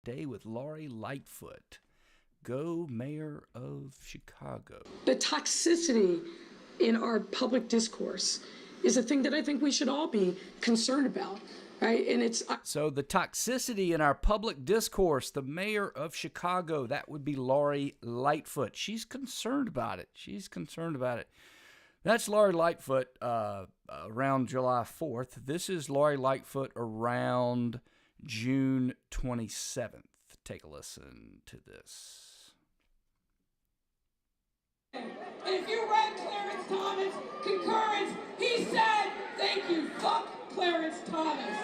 Day with Lori Lightfoot. Go Mayor of Chicago. The toxicity in our public discourse is a thing that I think we should all be concerned about, right? And it's so the toxicity in our public discourse, the mayor of Chicago, that would be Lori Lightfoot. She's concerned about it. That's Lori Lightfoot around July 4th. This is Lori Lightfoot around June 27th. Take a listen to this. If you read Clarence Thomas' concurrence, he said, thank you, fuck Clarence Thomas.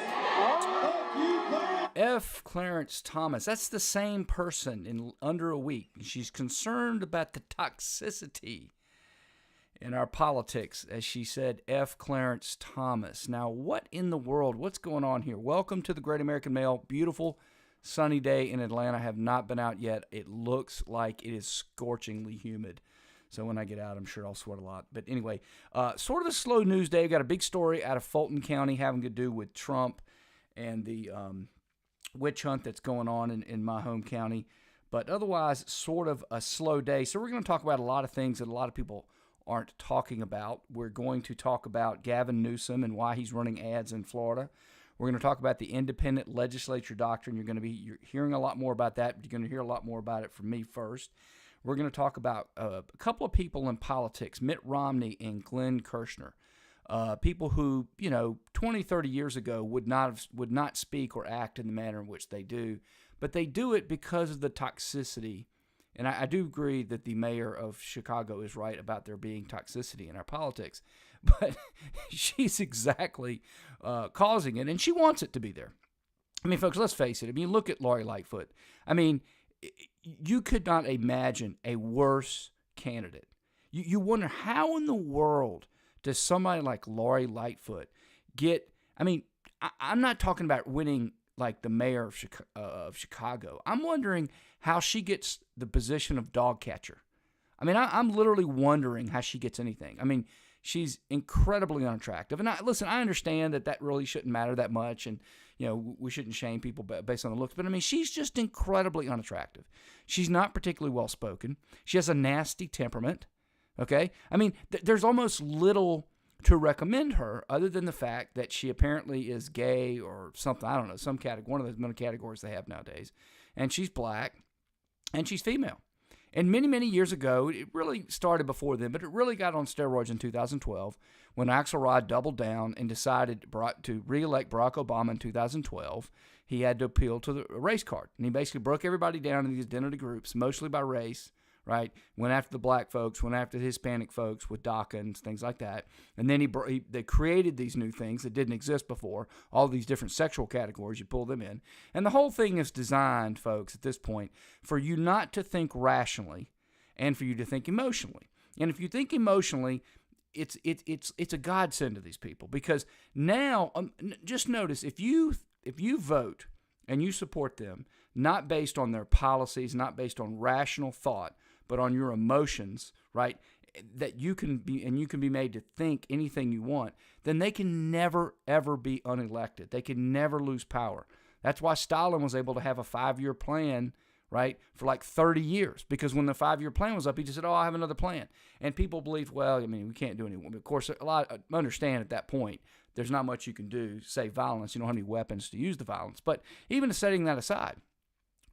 F. Clarence Thomas. That's the same person in under a week. She's concerned about the toxicity in our politics, as she said, F. Clarence Thomas. Now, what in the world? What's going on here? Welcome to the Great American Mail. Beautiful sunny day in Atlanta. I have not been out yet. It looks like it is scorchingly humid. So when I get out, I'm sure I'll sweat a lot. But anyway, sort of a slow news day. We've got a big story out of Fulton County having to do with Trump and the witch hunt that's going on in my home county. But otherwise, sort of a slow day. So we're going to talk about a lot of things that a lot of people aren't talking about. We're going to talk about Gavin Newsom and why he's running ads in Florida. We're going to talk about the independent legislature doctrine. You're hearing a lot more about that, but you're going to hear a lot more about it from me first. We're going to talk about a couple of people in politics, Mitt Romney and Glenn Hirschner, people who, 20, 30 years ago would not speak or act in the manner in which they do, but they do it because of the toxicity. And I do agree that the mayor of Chicago is right about there being toxicity in our politics, but she's exactly causing it, and she wants it to be there. I mean, folks, let's face it. I mean, look at Lori Lightfoot. I mean, you could not imagine a worse candidate. You wonder how in the world does somebody like Lori Lightfoot get, I mean, I'm not talking about winning like the mayor of Chicago. I'm wondering how she gets the position of dog catcher. I mean, I'm literally wondering how she gets anything. I mean, she's incredibly unattractive. And I understand that really shouldn't matter that much, and we shouldn't shame people based on the looks. But I mean, she's just incredibly unattractive. She's not particularly well spoken. She has a nasty temperament. Okay, I mean, there's almost little to recommend her other than the fact that she apparently is gay or something. I don't know, some category, one of those many categories they have nowadays. And she's black, and she's female. And many, many years ago, it really started before then, but it really got on steroids in 2012 when Axelrod doubled down and decided to re-elect Barack Obama in 2012. He had to appeal to the race card. And he basically broke everybody down in these identity groups, mostly by race, right? Went after the black folks, went after the Hispanic folks with DACA and things like that. And then they created these new things that didn't exist before, all these different sexual categories, you pull them in. And the whole thing is designed, folks, at this point, for you not to think rationally and for you to think emotionally. And if you think emotionally, it's a godsend to these people, because now, just notice, if you vote and you support them, not based on their policies, not based on rational thought, but on your emotions, right, that you can be made to think anything you want, then they can never, ever be unelected. They can never lose power. That's why Stalin was able to have a 5-year plan, right, for like 30 years, because when the 5-year plan was up, he just said, I have another plan. And people believed, well, I mean, we can't do anything. Of course, understand at that point, there's not much you can do, save violence. You don't have any weapons to use the violence. But even setting that aside,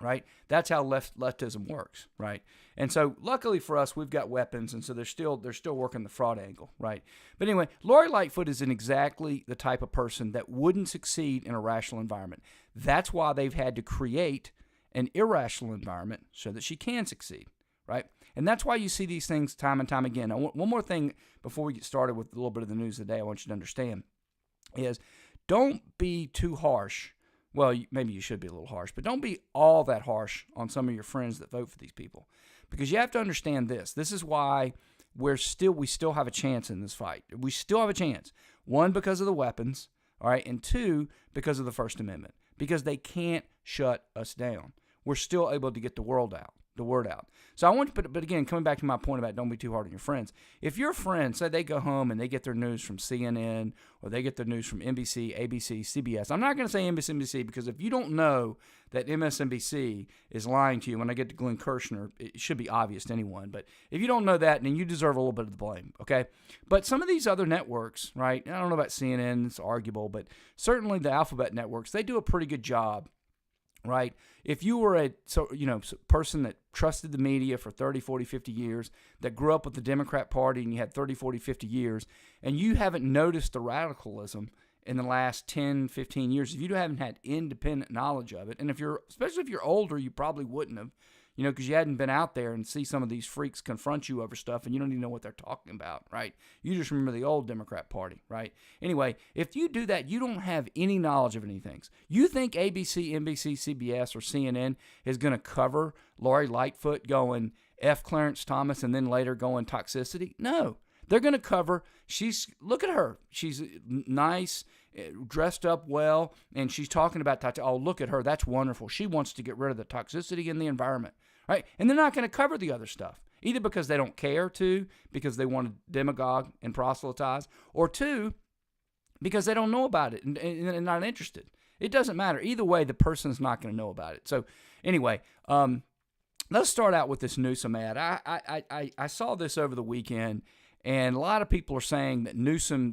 right? That's how leftism works, right? And so luckily for us, we've got weapons, and so they're still working the fraud angle, right? But anyway, Lori Lightfoot is exactly the type of person that wouldn't succeed in a rational environment. That's why they've had to create an irrational environment so that she can succeed, right? And that's why you see these things time and time again. Now, one more thing before we get started with a little bit of the news of the day I want you to understand is don't be too harsh. Well, maybe you should be a little harsh, but don't be all that harsh on some of your friends that vote for these people, because you have to understand this. This is why we still have a chance in this fight. We still have a chance. One, because of the weapons, all right, and two, because of the First Amendment, because they can't shut us down. We're still able to get the world out, the word out. So I want to, but again, coming back to my point about don't be too hard on your friends. If your friends, say they go home and they get their news from CNN or they get their news from NBC, ABC, CBS. I'm not going to say MSNBC because if you don't know that MSNBC is lying to you, when I get to Glenn Kirshner, it should be obvious to anyone. But if you don't know that, then you deserve a little bit of the blame, okay? But some of these other networks, right, I don't know about CNN, it's arguable, but certainly the alphabet networks, they do a pretty good job, right? If you were a person that trusted the media for 30, 40, 50 years, that grew up with the Democrat Party and you had 30, 40, 50 years, and you haven't noticed the radicalism in the last 10, 15 years, if you haven't had independent knowledge of it, and especially if you're older, you probably wouldn't have, because you hadn't been out there and see some of these freaks confront you over stuff and you don't even know what they're talking about, right? You just remember the old Democrat Party, right? Anyway, if you do that, you don't have any knowledge of anything. You think ABC, NBC, CBS, or CNN is going to cover Lori Lightfoot going F. Clarence Thomas and then later going toxicity? No. They're going to cover, look at her. She's nice, dressed up well, and she's talking about, oh, look at her. That's wonderful. She wants to get rid of the toxicity in the environment, right? And they're not going to cover the other stuff, either because they don't care to, because they want to demagogue and proselytize, or two, because they don't know about it and not interested. It doesn't matter. Either way, the person's not going to know about it. So anyway, let's start out with this Newsom ad. I saw this over the weekend. And a lot of people are saying that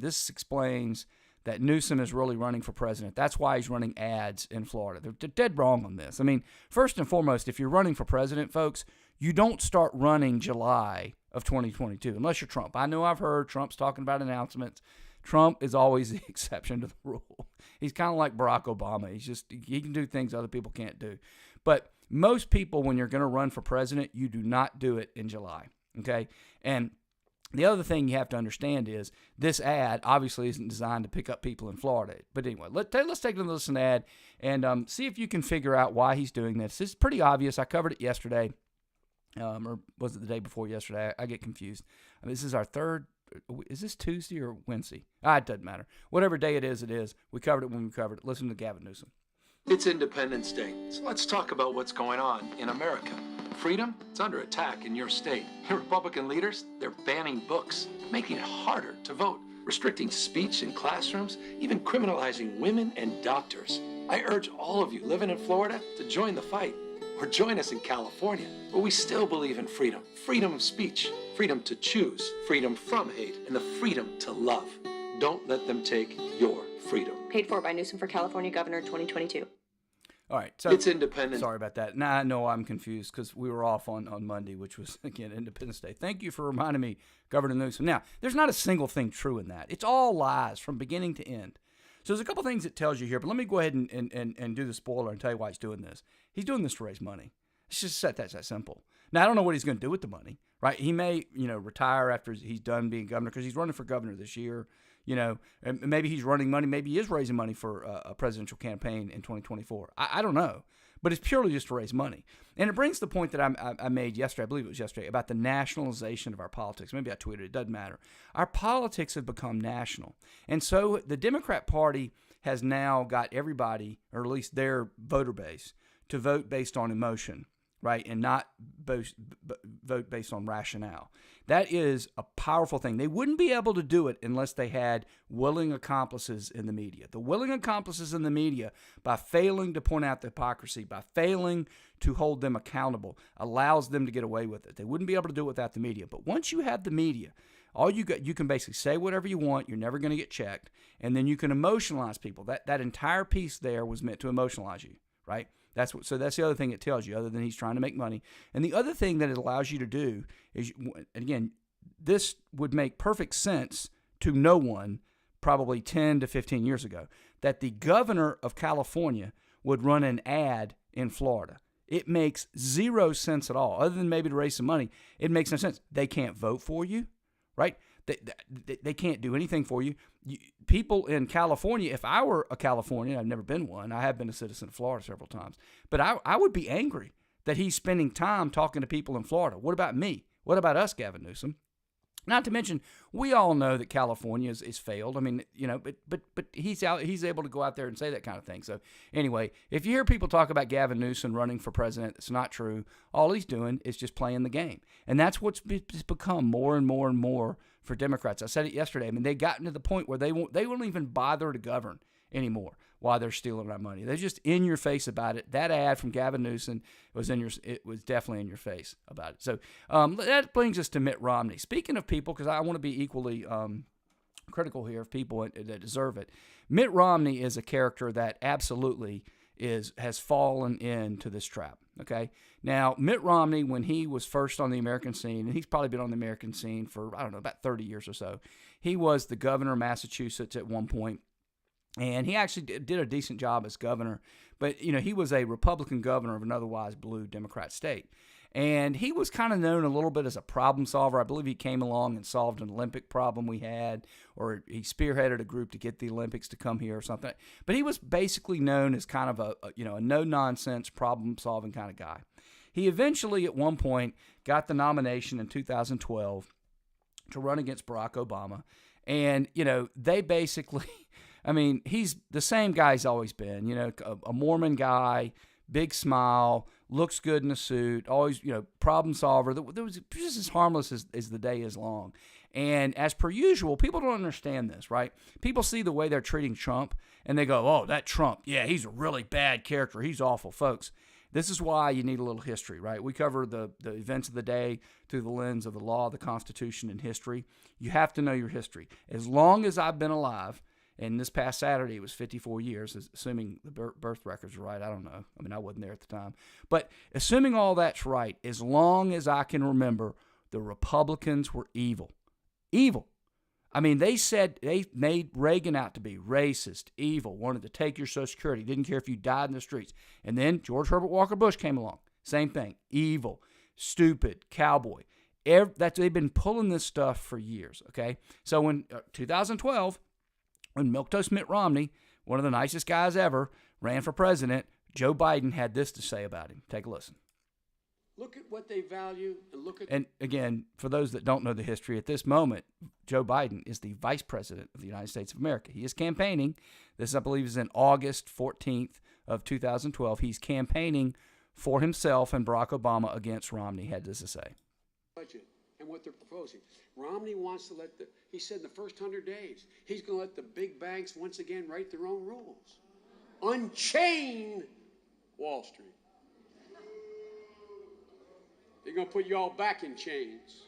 this explains that Newsom is really running for president. That's why he's running ads in Florida. They're dead wrong on this. I mean, first and foremost, if you're running for president, folks, you don't start running July of 2022, unless you're Trump. I know I've heard Trump's talking about announcements. Trump is always the exception to the rule. He's kind of like Barack Obama. He can do things other people can't do. But most people, when you're going to run for president, you do not do it in July, okay? And the other thing you have to understand is this ad obviously isn't designed to pick up people in Florida. But anyway, let's take a listen to the ad and see if you can figure out why he's doing this. It's pretty obvious. I covered it yesterday, or was it the day before yesterday? I get confused. This is our third. Is this Tuesday or Wednesday? It doesn't matter. Whatever day it is, it is. We covered it when we covered it. Listen to Gavin Newsom. It's Independence Day, so let's talk about what's going on in America. Freedom, it's under attack in your state. Your Republican leaders, they're banning books, making it harder to vote, restricting speech in classrooms, even criminalizing women and doctors. I urge all of you living in Florida to join the fight, or join us in California, where we still believe in freedom. Freedom of speech, freedom to choose, freedom from hate, and the freedom to love. Don't let them take your freedom. Paid for by Newsom for California Governor 2022. All right. So it's independent. Sorry about that. Now I know I'm confused because we were off on Monday, which was, again, Independence Day. Thank you for reminding me, Governor Newsom. Now, there's not a single thing true in that. It's all lies from beginning to end. So there's a couple things it tells you here, but let me go ahead and do the spoiler and tell you why he's doing this. He's doing this to raise money. It's just that's that simple. Now, I don't know what he's going to do with the money, right? He may, retire after he's done being governor because he's running for governor this year. And maybe he's running money. Maybe he is raising money for a presidential campaign in 2024. I don't know. But it's purely just to raise money. And it brings the point that I made yesterday, I believe it was yesterday, about the nationalization of our politics. Maybe I tweeted it. It doesn't matter. Our politics have become national. And so the Democrat Party has now got everybody, or at least their voter base, to vote based on emotion, right, and not vote based on rationale. That is a powerful thing. They wouldn't be able to do it unless they had willing accomplices in the media. The willing accomplices in the media, by failing to point out the hypocrisy, by failing to hold them accountable, allows them to get away with it. They wouldn't be able to do it without the media. But once you have the media, you can basically say whatever you want. You're never going to get checked. And then you can emotionalize people. That entire piece there was meant to emotionalize you, right? So that's the other thing it tells you, other than he's trying to make money. And the other thing that it allows you to do is, again, this would make perfect sense to no one probably 10 to 15 years ago, that the governor of California would run an ad in Florida. It makes zero sense at all, other than maybe to raise some money. It makes no sense. They can't vote for you, right? They can't do anything for you. People in California, if I were a Californian, I've never been one. I have been a citizen of Florida several times. But I would be angry that he's spending time talking to people in Florida. What about me? What about us, Gavin Newsom? Not to mention, we all know that California is failed. I mean, but he's able to go out there and say that kind of thing. So anyway, if you hear people talk about Gavin Newsom running for president, it's not true. All he's doing is just playing the game. And that's what's become more and more and more for Democrats. I said it yesterday. I mean, they gotten to the point where they won't even bother to govern anymore while they're stealing our money. They're just in your face about it. That ad from Gavin Newsom was definitely in your face about it. So that brings us to Mitt Romney. Speaking of people, because I want to be equally critical here of people that deserve it, Mitt Romney is a character that absolutely has fallen into this trap. Okay, now Mitt Romney, when he was first on the American scene, and he's probably been on the American scene for about 30 years or so, he was the governor of Massachusetts at one point. And he actually did a decent job as governor, but he was a Republican governor of an otherwise blue Democrat state. And he was kind of known a little bit as a problem solver. I believe he came along and solved an Olympic problem we had, or he spearheaded a group to get the Olympics to come here or something. But he was basically known as kind of a no-nonsense, problem-solving kind of guy. He eventually, at one point, got the nomination in 2012 to run against Barack Obama. And, they basically... I mean, he's the same guy he's always been, a Mormon guy, big smile, looks good in a suit, always, problem solver. That was just as harmless as the day is long. And as per usual, people don't understand this, right? People see the way they're treating Trump, and they go, oh, that Trump, yeah, he's a really bad character. He's awful. Folks, this is why you need a little history, right? We cover the events of the day through the lens of the law, the Constitution, and history. You have to know your history. As long as I've been alive, and this past Saturday, it was 54 years, assuming the birth records are right. I don't know. I mean, I wasn't there at the time. But assuming all that's right, as long as I can remember, the Republicans were evil. Evil. I mean, they made Reagan out to be racist, evil, wanted to take your Social Security, didn't care if you died in the streets. And then George Herbert Walker Bush came along. Same thing. Evil, stupid, cowboy. They've been pulling this stuff for years, okay? So in 2012... when Milquetoast Mitt Romney, one of the nicest guys ever, ran for president, Joe Biden had this to say about him. Take a listen. Look at what they value and look at... And again, for those that don't know the history, at this moment, Joe Biden is the vice president of the United States of America. He is campaigning. This, I believe, is in August 14th of 2012. He's campaigning for himself and Barack Obama against Romney, had this to say. Budget and what they're proposing. Romney wants to he said in the first 100 days, he's going to let the big banks once again write their own rules. Unchain Wall Street. They're going to put you all back in chains.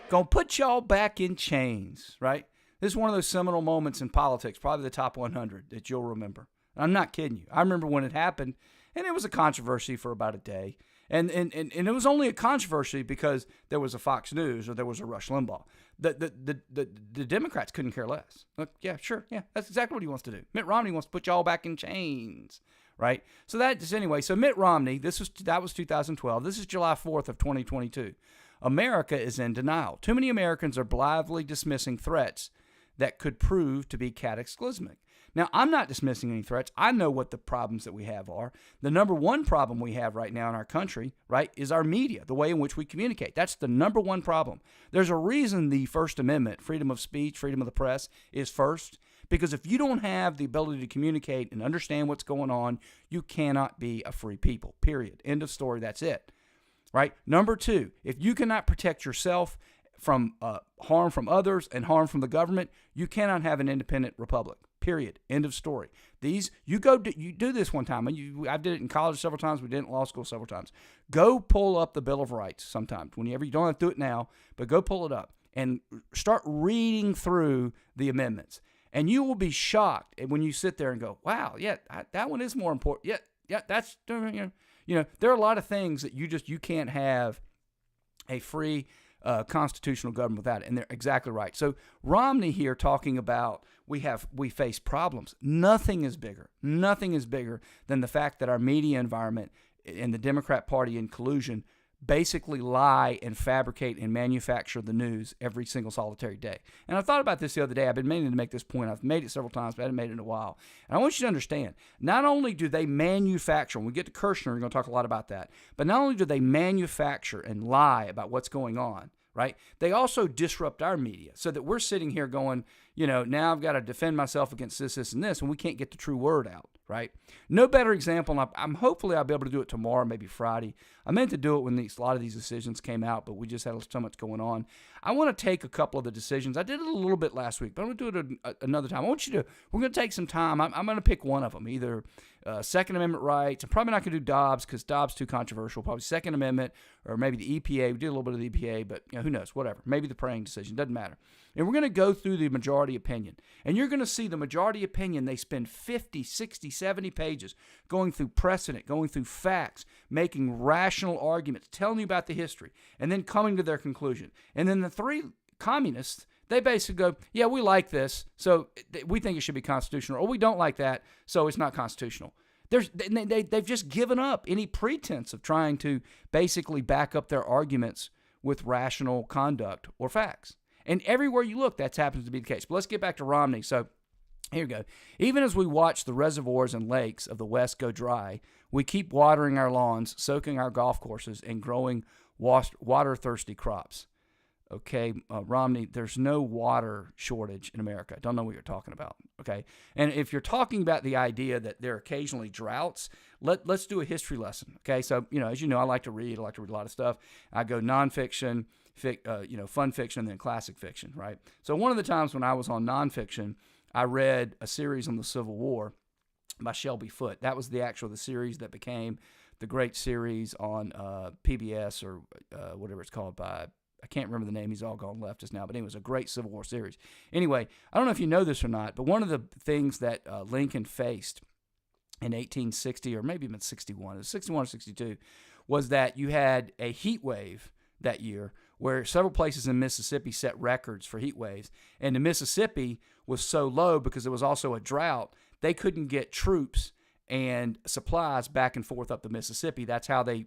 Gonna put y'all back in chains, right? This is one of those seminal moments in politics, probably the top 100 that you'll remember. I'm not kidding you. I remember when it happened, and it was a controversy for about a day. And it was only a controversy because there was a Fox News or there was a Rush Limbaugh. The Democrats couldn't care less. Look, yeah, sure, yeah, that's exactly what he wants to do. Mitt Romney wants to put y'all back in chains, right? So anyway. So Mitt Romney, that was 2012. This is July 4th of 2022. America is in denial. Too many Americans are blithely dismissing threats that could prove to be cataclysmic. Now, I'm not dismissing any threats. I know what the problems that we have are. The number one problem we have right now in our country, right, is our media, the way in which we communicate. That's the number one problem. There's a reason the First Amendment, freedom of speech, freedom of the press, is first. Because if you don't have the ability to communicate and understand what's going on, you cannot be a free people, period. End of story. That's it, right? Number two, if you cannot protect yourself from harm from others and harm from the government, you cannot have an independent republic. Period. End of story. You do this one time. I did it in college several times. We did it in law school several times. Go pull up the Bill of Rights sometime. Whenever you don't have to do it now, but go pull it up and start reading through the amendments. And you will be shocked when you sit there and go, "Wow, yeah, that one is more important." Yeah, that's there are a lot of things that you can't have a free constitutional government without it, and they're exactly right. So Romney here talking about we face problems. Nothing is bigger than the fact that our media environment and the Democrat Party in collusion basically lie and fabricate and manufacture the news every single solitary day. And I thought about this the other day. I've been meaning to make this point. I've made it several times, but I haven't made it in a while. And I want you to understand, not only do they manufacture, when we get to Hirschner, we're going to talk a lot about that, but not only do they manufacture and lie about what's going on, right? They also disrupt our media so that we're sitting here going, now I've got to defend myself against this, and this, and we can't get the true word out, right? No better example, and hopefully I'll be able to do it tomorrow, maybe Friday. I meant to do it when a lot of these decisions came out, but we just had so much going on. I want to take a couple of the decisions. I did it a little bit last week, but I'm going to do it another time. We're going to take some time. I'm going to pick one of them, either Second Amendment rights. I'm probably not going to do Dobbs because Dobbs is too controversial. Probably Second Amendment or maybe the EPA. We did a little bit of the EPA, but who knows, whatever. Maybe the praying decision. Doesn't matter. And we're going to go through the majority opinion. And you're going to see the majority opinion, they spend 50, 60, 70 pages going through precedent, going through facts, making rational arguments, telling you about the history, and then coming to their conclusion. And then the three communists, they basically go, yeah, we like this, so we think it should be constitutional, or we don't like that, so it's not constitutional. They've just given up any pretense of trying to basically back up their arguments with rational conduct or facts. And everywhere you look, that happens to be the case. But let's get back to Romney. So here we go. Even as we watch the reservoirs and lakes of the West go dry, we keep watering our lawns, soaking our golf courses, and growing water-thirsty crops. Okay, Romney, there's no water shortage in America. I don't know what you're talking about, okay? And if you're talking about the idea that there are occasionally droughts, let's do a history lesson, okay? So, as you know, I like to read a lot of stuff. I go nonfiction, fun fiction, and then classic fiction, right? So one of the times when I was on nonfiction, I read a series on the Civil War by Shelby Foote. That was the series that became the great series on PBS or whatever it's called by, I can't remember the name. He's all gone left just now. But anyway, it was a great Civil War series. Anyway, I don't know if you know this or not, but one of the things that Lincoln faced in 1860 or maybe even 61, it was 61 or 62, was that you had a heat wave that year where several places in Mississippi set records for heat waves. And the Mississippi was so low because there was also a drought, they couldn't get troops and supplies back and forth up the Mississippi. That's how they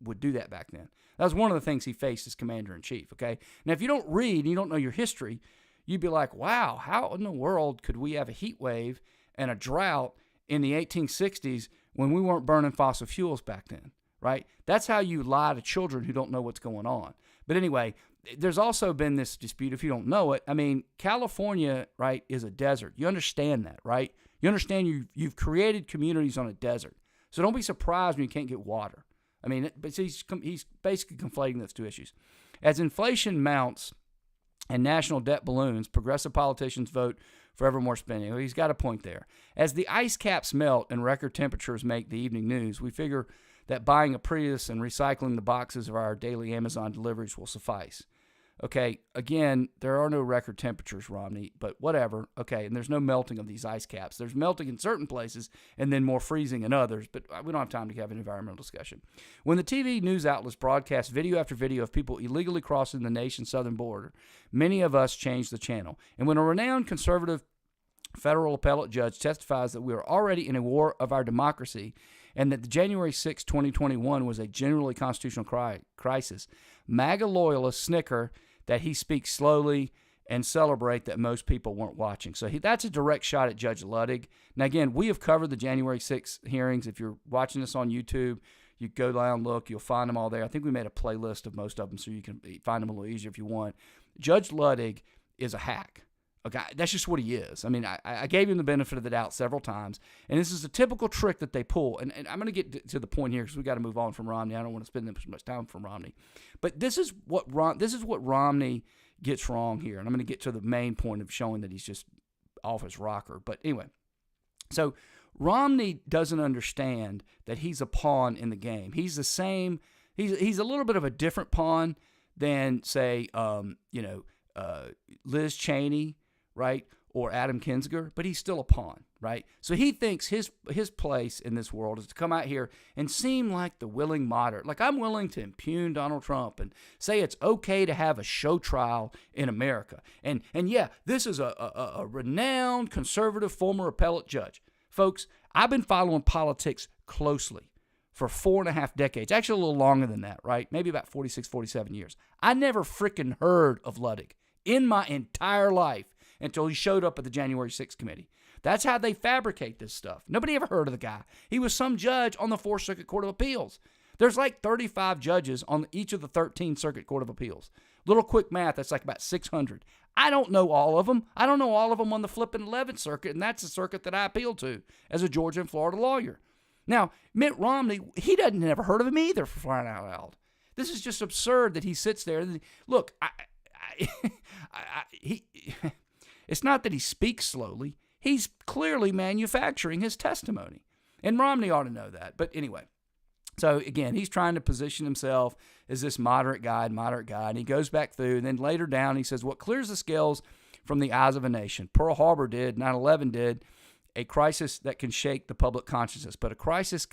would do that back then. That was one of the things he faced as commander-in-chief, okay? Now, if you don't read and you don't know your history, you'd be like, wow, how in the world could we have a heat wave and a drought in the 1860s when we weren't burning fossil fuels back then, right? That's how you lie to children who don't know what's going on. But anyway, there's also been this dispute, if you don't know it. I mean, California, right, is a desert. You understand that, right? You understand you've created communities on a desert. So don't be surprised when you can't get water. I mean, but he's basically conflating those two issues. As inflation mounts and national debt balloons, progressive politicians vote for ever more spending. Well, he's got a point there. As the ice caps melt and record temperatures make the evening news, we figure that buying a Prius and recycling the boxes of our daily Amazon deliveries will suffice. Okay, again, there are no record temperatures, Romney, but whatever. Okay, and there's no melting of these ice caps. There's melting in certain places and then more freezing in others, but we don't have time to have an environmental discussion. When the TV news outlets broadcast video after video of people illegally crossing the nation's southern border, many of us change the channel. And when a renowned conservative federal appellate judge testifies that we are already in a war of our democracy and that the January 6, 2021 was a genuinely constitutional crisis, MAGA loyalists snicker that he speaks slowly and celebrate that most people weren't watching. So that's a direct shot at Judge Ludwig. Now, again, we have covered the January 6th hearings. If you're watching this on YouTube, you go down, look, you'll find them all there. I think we made a playlist of most of them so you can find them a little easier if you want. Judge Ludwig is a hack. Okay, that's just what he is. I mean, I gave him the benefit of the doubt several times, and this is a typical trick that they pull. And I'm going to get to the point here because we got to move on from Romney. I don't want to spend too much time from Romney, but this is what Romney gets wrong here, and I'm going to get to the main point of showing that he's just off his rocker. But anyway, so Romney doesn't understand that he's a pawn in the game. He's the same. He's a little bit of a different pawn than say, Liz Cheney. Right, or Adam Kinzinger, but he's still a pawn, right? So he thinks his place in this world is to come out here and seem like the willing moderate. Like, I'm willing to impugn Donald Trump and say it's okay to have a show trial in America. And yeah, this is a renowned conservative former appellate judge. Folks, I've been following politics closely for 4.5 decades, actually a little longer than that, right? Maybe about 46, 47 years. I never freaking heard of Ludwig in my entire life until he showed up at the January 6th committee. That's how they fabricate this stuff. Nobody ever heard of the guy. He was some judge on the 4th Circuit Court of Appeals. There's like 35 judges on each of the 13 Circuit Court of Appeals. Little quick math, that's like about 600. I don't know all of them. I don't know all of them on the flipping 11th Circuit, and that's the circuit that I appeal to as a Georgia and Florida lawyer. Now, Mitt Romney, he doesn't never heard of him either, for crying out loud. This is just absurd that he sits there. Look, it's not that he speaks slowly. He's clearly manufacturing his testimony. And Romney ought to know that. But anyway, so again, he's trying to position himself as this moderate guy. And he goes back through, and then later down he says, what clears the scales from the eyes of a nation? Pearl Harbor did, 9/11 did, a crisis that can shake the public consciousness. But a crisis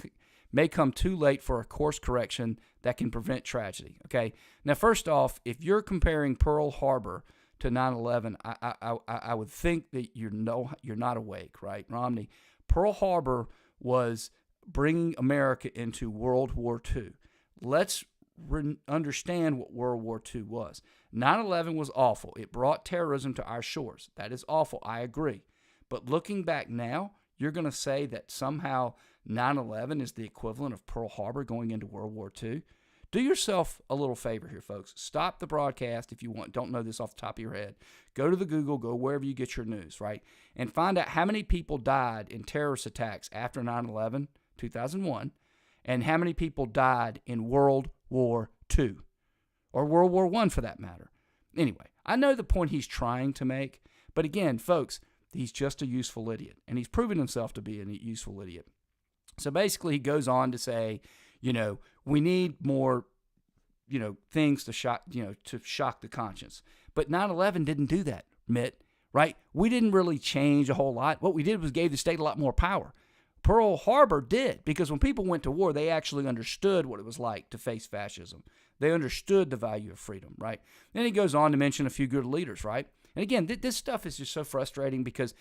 may come too late for a course correction that can prevent tragedy. Okay. Now, first off, if you're comparing Pearl Harbor to 9/11, I would think that you're not awake, right, Romney? Pearl Harbor was bringing America into World War II. Let's understand what World War II was. 9/11 was awful. It brought terrorism to our shores. That is awful. I agree. But looking back now, you're going to say that somehow 9/11 is the equivalent of Pearl Harbor going into World War II? Do yourself a little favor here, folks. Stop the broadcast if you want. Don't know this off the top of your head. Go to the Google, go wherever you get your news, right? And find out how many people died in terrorist attacks after 9/11, 2001, and how many people died in World War II, or World War I for that matter. Anyway, I know the point he's trying to make, but again, folks, he's just a useful idiot, and he's proven himself to be a useful idiot. So basically, he goes on to say, we need more, things to shock the conscience. But 9/11 didn't do that, Mitt, right? We didn't really change a whole lot. What we did was gave the state a lot more power. Pearl Harbor did, because when people went to war, they actually understood what it was like to face fascism. They understood the value of freedom, right? Then he goes on to mention a few good leaders, right? And again, this stuff is just so frustrating because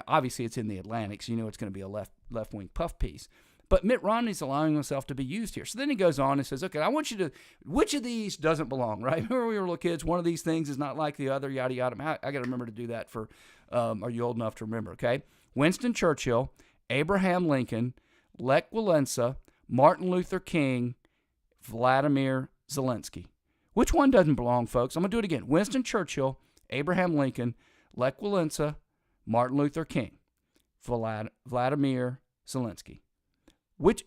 obviously it's in the Atlantic, so it's going to be a left-wing puff piece. But Mitt Romney's allowing himself to be used here. So then he goes on and says, okay, I want you to, which of these doesn't belong, right? Remember we were little kids, one of these things is not like the other, yada, yada. I got to remember to do that for, are you old enough to remember, okay? Winston Churchill, Abraham Lincoln, Lech Walesa, Martin Luther King, Vladimir Zelensky. Which one doesn't belong, folks? I'm going to do it again. Winston Churchill, Abraham Lincoln, Lech Walesa, Martin Luther King, Vladimir Zelensky. Which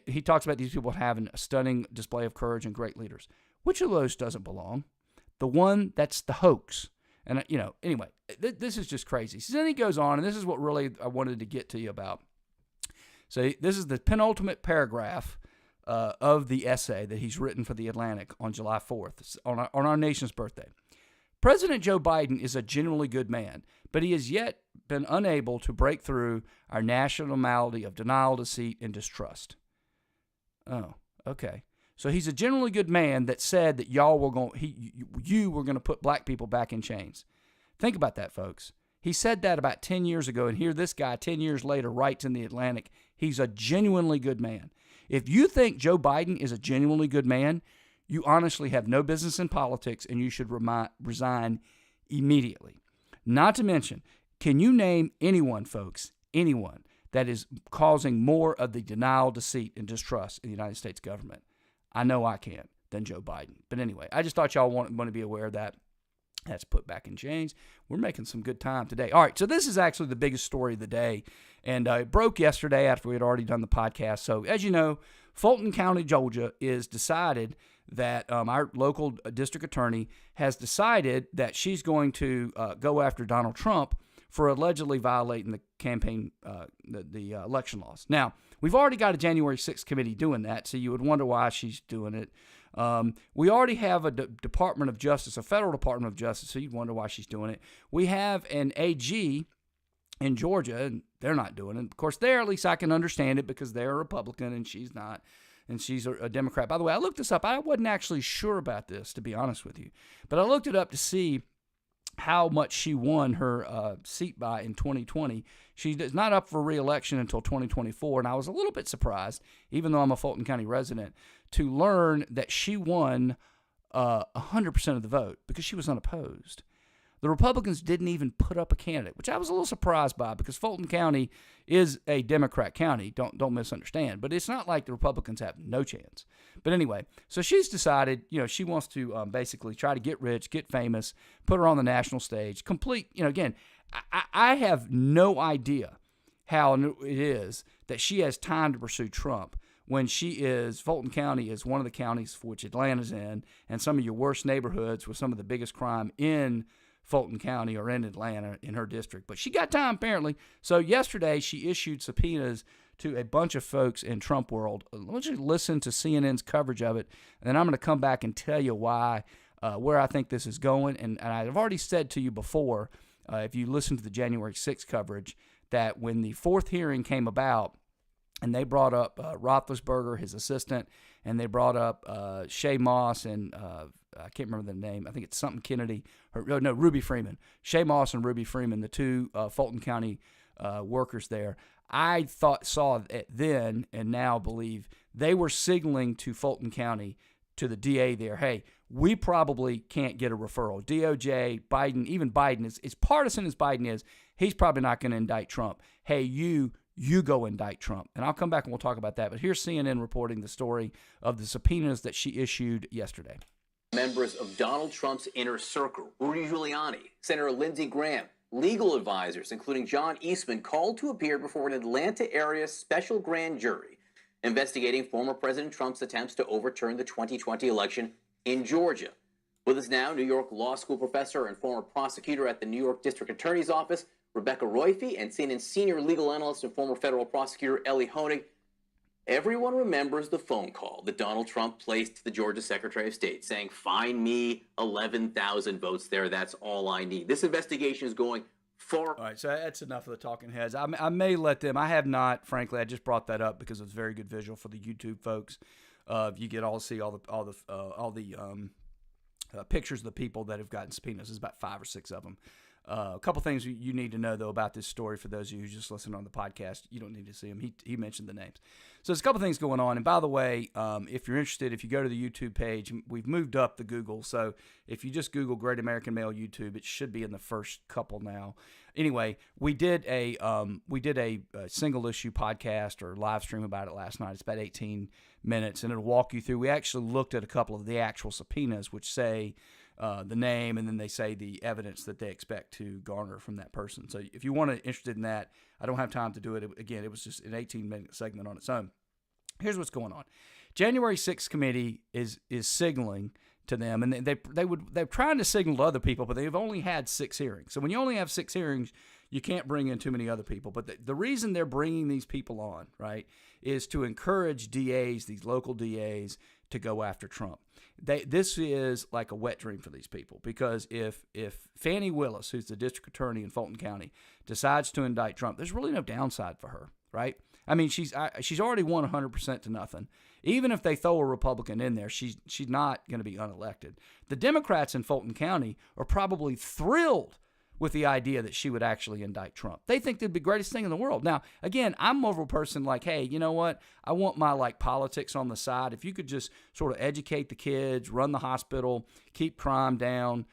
he talks about these people having a stunning display of courage and great leaders. Which of those doesn't belong? The one that's the hoax. And, anyway, this is just crazy. So then he goes on, and this is what really I wanted to get to you about. So this is the penultimate paragraph of the essay that he's written for The Atlantic on July 4th, on our nation's birthday. President Joe Biden is a genuinely good man, but he has yet been unable to break through our national malady of denial, deceit, and distrust. Oh, okay. So he's a genuinely good man that said that you were going to put black people back in chains. Think about that, folks. He said that about 10 years ago, and here this guy 10 years later writes in The Atlantic, he's a genuinely good man. If you think Joe Biden is a genuinely good man, you honestly have no business in politics, and you should resign immediately. Not to mention, can you name anyone, folks, anyone that is causing more of the denial, deceit, and distrust in the United States government? I know I can, than Joe Biden. But anyway, I just thought y'all want to be aware of that. That's put back in chains. We're making some good time today. All right, so this is actually the biggest story of the day, and it broke yesterday after we had already done the podcast. So as you know, Fulton County, Georgia, is decided that our local district attorney has decided that she's going to go after Donald Trump for allegedly violating the campaign, the election laws. Now, we've already got a January 6th committee doing that, so you would wonder why she's doing it. We already have a Department of Justice, a federal Department of Justice, so you'd wonder why she's doing it. We have an AG in Georgia, and they're not doing it. Of course, there, at least I can understand it because they're a Republican and she's not, and she's a Democrat. By the way, I looked this up. I wasn't actually sure about this, to be honest with you, but I looked it up to see how much she won her seat by in 2020. She's not up for re-election until 2024, and I was a little bit surprised, even though I'm a Fulton County resident, to learn that she won 100% of the vote because she was unopposed. the Republicans didn't even put up a candidate, which I was a little surprised by because Fulton County is a Democrat county. Don't misunderstand. But it's not like the Republicans have no chance. But anyway, so she's decided, she wants to basically try to get rich, get famous, put her on the national stage. Complete, again, I have no idea how it is that she has time to pursue Trump when Fulton County is one of the counties for which Atlanta's in, and some of your worst neighborhoods with some of the biggest crime in Fulton County or in Atlanta in her district. But she got time, apparently. So yesterday, she issued subpoenas to a bunch of folks in Trump world. I want you to listen to CNN's coverage of it, and then I'm going to come back and tell you why, where I think this is going. And I've already said to you before, if you listen to the January 6th coverage, that when the fourth hearing came about, and they brought up Roethlisberger, his assistant, and they brought up Shay Moss and I can't remember the name. I think it's something Kennedy. Ruby Freeman. Shay Moss and Ruby Freeman, the two Fulton County workers there. I saw it then and now believe they were signaling to Fulton County, to the DA there, hey, we probably can't get a referral. DOJ, Biden, even Biden, as partisan as Biden is, he's probably not going to indict Trump. Hey, you go indict Trump. And I'll come back and we'll talk about that. But here's CNN reporting the story of the subpoenas that she issued yesterday. Members of Donald Trump's inner circle, Rudy Giuliani, Senator Lindsey Graham, legal advisors, including John Eastman, called to appear before an Atlanta area special grand jury investigating former President Trump's attempts to overturn the 2020 election in Georgia. With us now, New York Law School professor and former prosecutor at the New York District Attorney's Office, Rebecca Roife, and CNN senior legal analyst and former federal prosecutor Ellie Honig. Everyone remembers the phone call that Donald Trump placed to the Georgia Secretary of State saying, find me 11,000 votes there. That's all I need. This investigation is going far. All right, so that's enough of the talking heads. I may let them. I have not, frankly. I just brought that up because it was very good visual for the YouTube folks. You get all to see all the pictures of the people that have gotten subpoenas. There's about 5 or 6 of them. A couple things you need to know, though, about this story for those of you who just listen on the podcast. You don't need to see them. He mentioned the names. So there's a couple things going on. And by the way, if you're interested, if you go to the YouTube page, we've moved up the Google. So if you just Google Great American Male YouTube, it should be in the first couple now. Anyway, we did a single issue podcast or live stream about it last night. It's about 18 minutes, and it'll walk you through. We actually looked at a couple of the actual subpoenas, which say the name, and then they say the evidence that they expect to garner from that person. So if you want to interested in that, I don't have time to do it. Again, it was just an 18-minute segment on its own. Here's what's going on. January 6th committee is signaling to them, and they're trying to signal to other people, but they've only had 6 hearings. So when you only have 6 hearings, you can't bring in too many other people. But the reason they're bringing these people on, right, is to encourage DAs, these local DAs, to go after Trump. This is like a wet dream for these people, because if Fannie Willis, who's the district attorney in Fulton County, decides to indict Trump, there's really no downside for her, right? I mean, she's already won 100% to nothing. Even if they throw a Republican in there, she's not going to be unelected. The Democrats in Fulton County are probably thrilled with the idea that she would actually indict Trump. They think that'd be the greatest thing in the world. Now, again, I'm more of a person like, hey, you know what? I want my politics on the side. If you could just sort of educate the kids, run the hospital, keep crime down,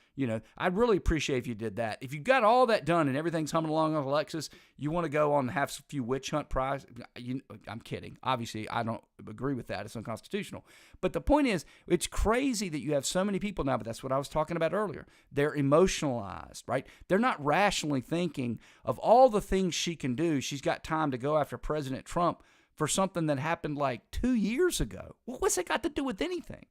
I'd really appreciate if you did that. If you got all that done and everything's humming along on Alexis, you want to go on and have a few witch hunt prize. I'm kidding. Obviously, I don't agree with that. It's unconstitutional. But the point is, it's crazy that you have so many people now, but that's what I was talking about earlier. They're emotionalized, right? They're not rationally thinking of all the things she can do. She's got time to go after President Trump for something that happened like 2 years ago. What's it got to do with anything,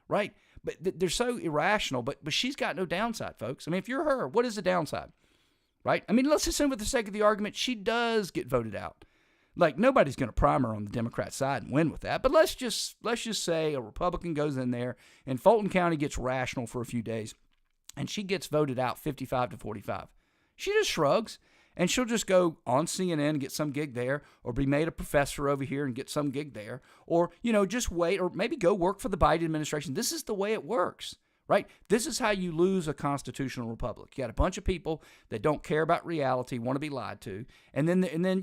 right? But they're so irrational, but she's got no downside, folks. I mean, if you're her, what is the downside, right? I mean, let's assume for the sake of the argument, she does get voted out. Like, nobody's going to prime her on the Democrat side and win with that. But let's just say a Republican goes in there and Fulton County gets rational for a few days and she gets voted out 55-45. She just shrugs. And she'll just go on CNN and get some gig there, or be made a professor over here and get some gig there, or, just wait, or maybe go work for the Biden administration. This is the way it works, right? This is how you lose a constitutional republic. You got a bunch of people that don't care about reality, want to be lied to, and then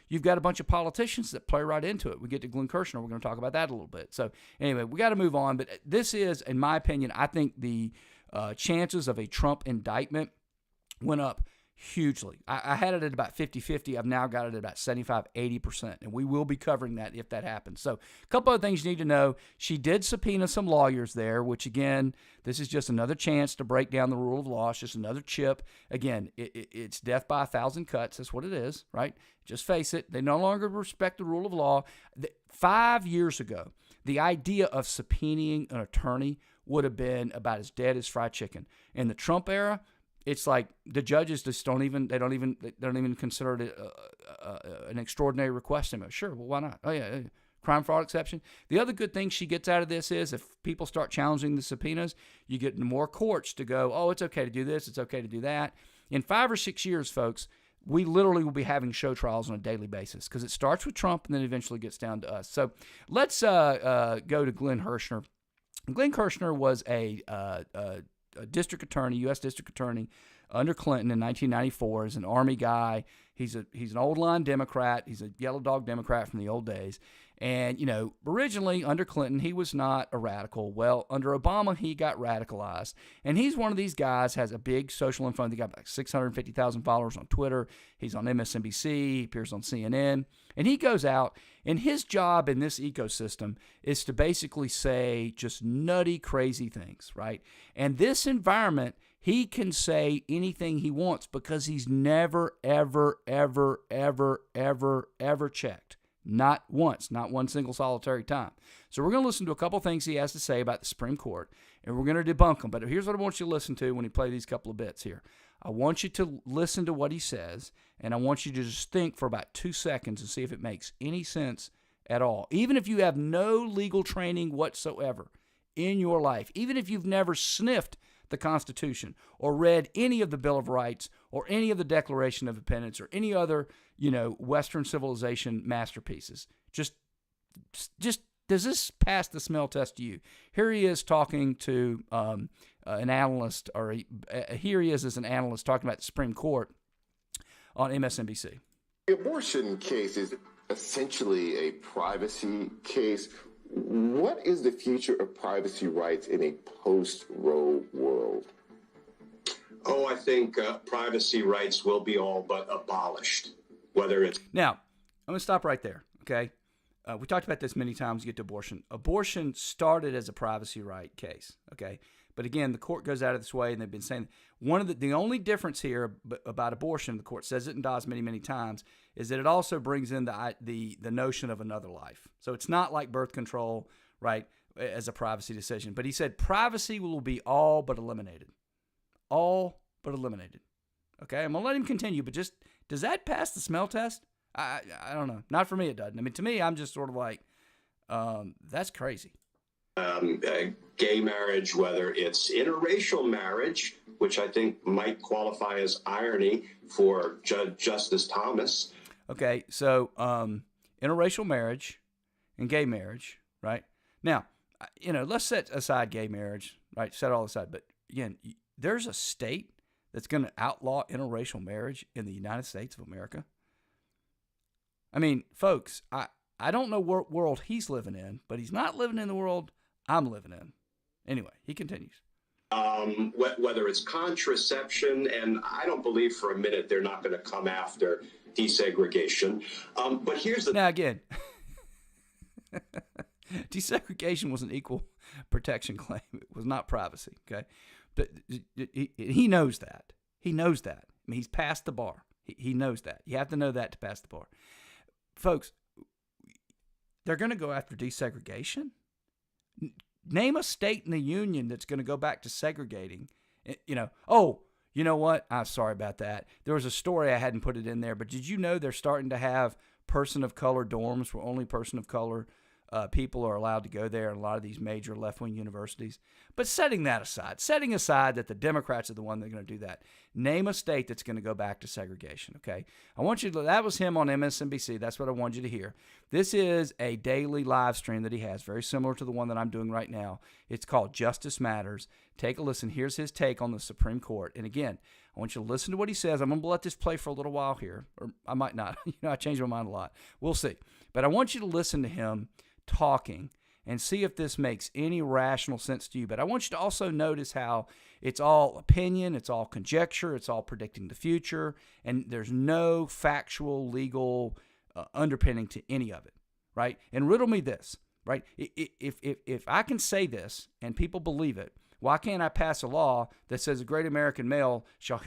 you've got a bunch of politicians that play right into it. We get to Glenn Kirshner. We're going to talk about that a little bit. So anyway, we got to move on. But this is, in my opinion, I think the chances of a Trump indictment went up hugely. I had it at about 50-50. I've now got it at about 75-80%, and we will be covering that if that happens. So a couple of things you need to know. She did subpoena some lawyers there, which, again, this is just another chance to break down the rule of law. It's just another chip. Again, it's death by 1,000 cuts. That's what it is, right? Just face it. They no longer respect the rule of law. 5 years ago, the idea of subpoenaing an attorney would have been about as dead as fried chicken. In the Trump era, it's like the judges just don't even consider it an extraordinary request anymore. Sure, well, why not? Oh yeah, crime fraud exception. The other good thing she gets out of this is if people start challenging the subpoenas, you get more courts to go, oh, it's okay to do this, it's okay to do that. In 5 or 6 years, folks, we literally will be having show trials on a daily basis because it starts with Trump and then eventually gets down to us. So let's go to Glenn Hirschner. Glenn Hirschner was a district attorney, U.S. district attorney under Clinton in 1994. He's an Army guy. He's an old line Democrat. He's a yellow dog Democrat from the old days. And, originally under Clinton, he was not a radical. Well, under Obama, he got radicalized. And he's one of these guys, has a big social influence. He got like 650,000 followers on Twitter. He's on MSNBC. He appears on CNN. And he goes out, and his job in this ecosystem is to basically say just nutty, crazy things, right? And this environment, he can say anything he wants because he's never, ever, ever, ever, ever, ever checked. Not once, not one single solitary time. So we're going to listen to a couple things he has to say about the Supreme Court, and we're going to debunk them. But here's what I want you to listen to when he plays these couple of bits here. I want you to listen to what he says, and I want you to just think for about 2 seconds and see if it makes any sense at all. Even if you have no legal training whatsoever in your life, even if you've never sniffed the Constitution or read any of the Bill of Rights or any of the Declaration of Independence or any other, Western civilization masterpieces. Just does this pass the smell test to you? Here he is talking to an analyst, or here he is as an analyst talking about the Supreme Court on MSNBC. The abortion case is essentially a privacy case. What is the future of privacy rights in a post-Roe world? Oh, I think privacy rights will be all but abolished, whether it's... Now, I'm going to stop right there, okay? We talked about this many times to get to abortion. Abortion started as a privacy right case, okay? But again, the court goes out of this way, and they've been saying the only difference here about abortion, the court says it and does many, many times, is that it also brings in the notion of another life. So it's not like birth control, right, as a privacy decision. But he said privacy will be all but eliminated. All but eliminated. Okay, I'm going to let him continue, but just, does that pass the smell test? I don't know. Not for me, it doesn't. I mean, to me, I'm just sort of like, that's crazy. Gay marriage, whether it's interracial marriage, which I think might qualify as irony for Justice Thomas. Okay, so interracial marriage and gay marriage, right? Now, let's set aside gay marriage, right? Set all aside. But again, there's a state that's going to outlaw interracial marriage in the United States of America. I mean, folks, I don't know what world he's living in, but he's not living in the world I'm living in. Anyway, he continues. Whether it's contraception, and I don't believe for a minute they're not going to come after desegregation. But here's the... Now, again, desegregation was an equal protection claim. It was not privacy, okay? But he knows that. He knows that. I mean, he's passed the bar. He knows that. You have to know that to pass the bar. Folks, they're going to go after desegregation? Name a state in the union that's going to go back to segregating. Oh, you know what? I'm sorry about that. There was a story, I hadn't put it in there, but did you know they're starting to have person of color dorms where only person of color people are allowed to go there in a lot of these major left-wing universities? But setting aside that the Democrats are the one that are going to do that, name a state that's going to go back to segregation, okay? That was him on MSNBC. That's what I wanted you to hear. This is a daily live stream that he has, very similar to the one that I'm doing right now. It's called Justice Matters. Take a listen. Here's his take on the Supreme Court. And again, I want you to listen to what he says. I'm going to let this play for a little while here, or I might not. I change my mind a lot. We'll see. But I want you to listen to him talking and see if this makes any rational sense to you. But I want you to also notice how it's all opinion, it's all conjecture, it's all predicting the future, and there's no factual, legal underpinning to any of it, right? And riddle me this, right? If I can say this and people believe it, why can't I pass a law that says a great American male shall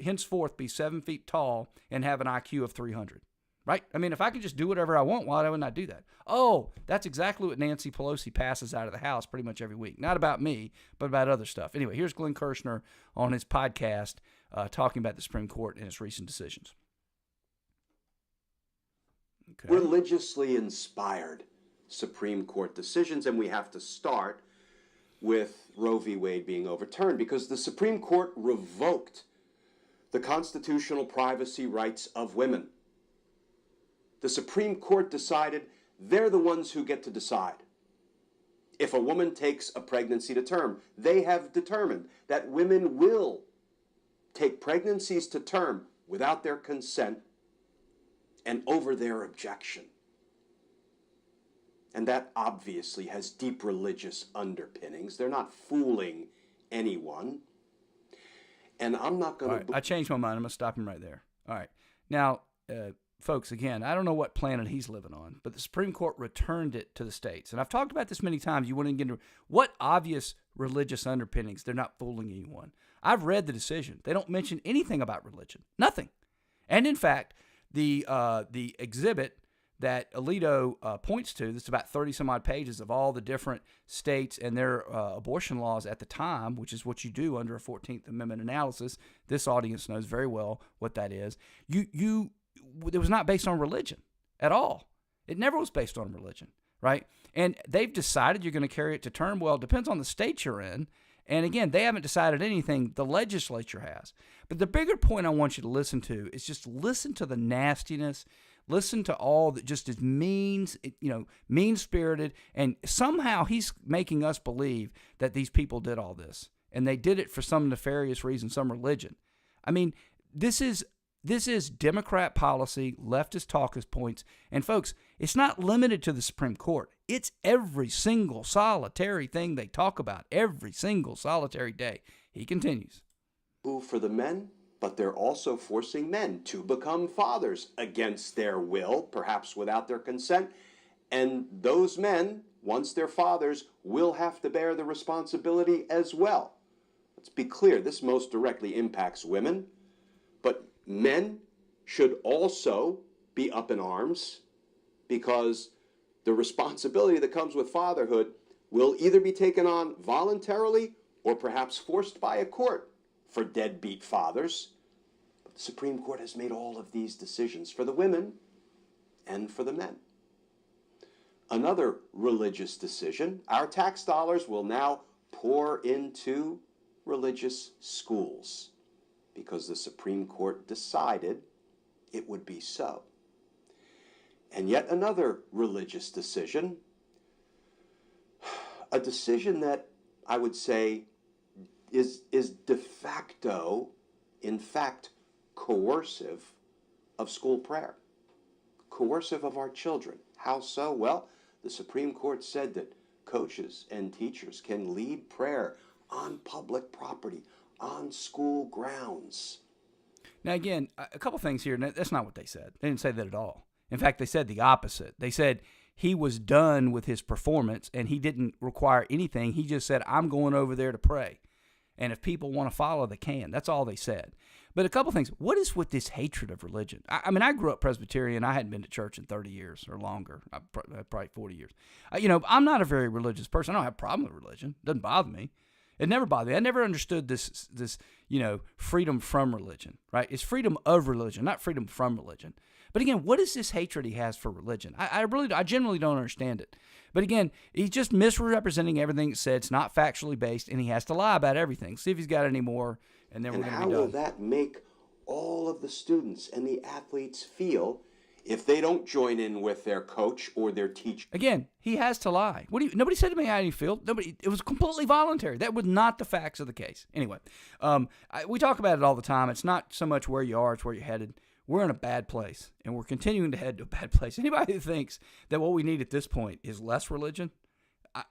henceforth be 7 feet tall and have an IQ of 300? Right? I mean, if I can just do whatever I want, why wouldn't I do that? Oh, that's exactly what Nancy Pelosi passes out of the House pretty much every week. Not about me, but about other stuff. Anyway, here's Glenn Kirschner on his podcast talking about the Supreme Court and its recent decisions. Okay. Religiously inspired Supreme Court decisions, and we have to start with Roe v. Wade being overturned because the Supreme Court revoked the constitutional privacy rights of women. The Supreme Court decided they're the ones who get to decide. If a woman takes a pregnancy to term, they have determined that women will take pregnancies to term without their consent and over their objection. And that obviously has deep religious underpinnings. They're not fooling anyone. And I'm not going to... All right, I changed my mind. I'm going to stop him right there. All right. Now... folks, again, I don't know what planet he's living on, but the Supreme Court returned it to the states. And I've talked about this many times. You want to get into what obvious religious underpinnings. They're not fooling anyone. I've read the decision. They don't mention anything about religion. Nothing. And in fact, the exhibit that Alito points to, that's about 30 some odd pages of all the different states and their abortion laws at the time, which is what you do under a 14th Amendment analysis. This audience knows very well what that is. It was not based on religion at all. It never was based on religion, right? And they've decided you're going to carry it to term. Well, it depends on the state you're in. And again, they haven't decided anything. The legislature has. But the bigger point I want you to listen to is just listen to the nastiness. Listen to all that just is mean-spirited. And somehow he's making us believe that these people did all this. And they did it for some nefarious reason, some religion. I mean, this is Democrat policy, leftist talking points. And folks, it's not limited to the Supreme Court. It's every single solitary thing they talk about, every single solitary day. He continues. For the men, but they're also forcing men to become fathers against their will, perhaps without their consent. And those men, once they're fathers, will have to bear the responsibility as well. Let's be clear, this most directly impacts women, but men should also be up in arms because the responsibility that comes with fatherhood will either be taken on voluntarily or perhaps forced by a court for deadbeat fathers. But the Supreme Court has made all of these decisions for the women and for the men. Another religious decision, our tax dollars will now pour into religious schools, because the Supreme Court decided it would be so. And yet another religious decision, a decision that I would say is de facto, in fact, coercive of school prayer, coercive of our children. How so? Well, the Supreme Court said that coaches and teachers can lead prayer on public property, on school grounds. Now, again, a couple things here. That's not what they said. They didn't say that at all. In fact, they said the opposite. They said he was done with his performance and he didn't require anything. He just said, I'm going over there to pray. And if people want to follow, they can. That's all they said. But a couple things. What is with this hatred of religion? I mean, I grew up Presbyterian. I hadn't been to church in 30 years or longer, probably 40 years. I'm not a very religious person. I don't have a problem with religion. It doesn't bother me. It never bothered me. I never understood this, freedom from religion, right? It's freedom of religion, not freedom from religion. But again, what is this hatred he has for religion? I generally don't understand it. But again, he's just misrepresenting everything it said. It's not factually based, and he has to lie about everything. See if he's got any more, and then we're going to be done. And how will that make all of the students and the athletes feel if they don't join in with their coach or their teacher? Again, he has to lie. Nobody said to me how you feel. It was completely voluntary. That was not the facts of the case. Anyway, we talk about it all the time. It's not so much where you are, it's where you're headed. We're in a bad place, and we're continuing to head to a bad place. Anybody who thinks that what we need at this point is less religion,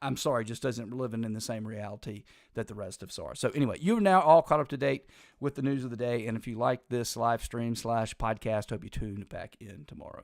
I'm sorry, just doesn't living in the same reality that the rest of us are. So anyway, you're now all caught up to date with the news of the day. And if you like this live stream / podcast, hope you tune back in tomorrow.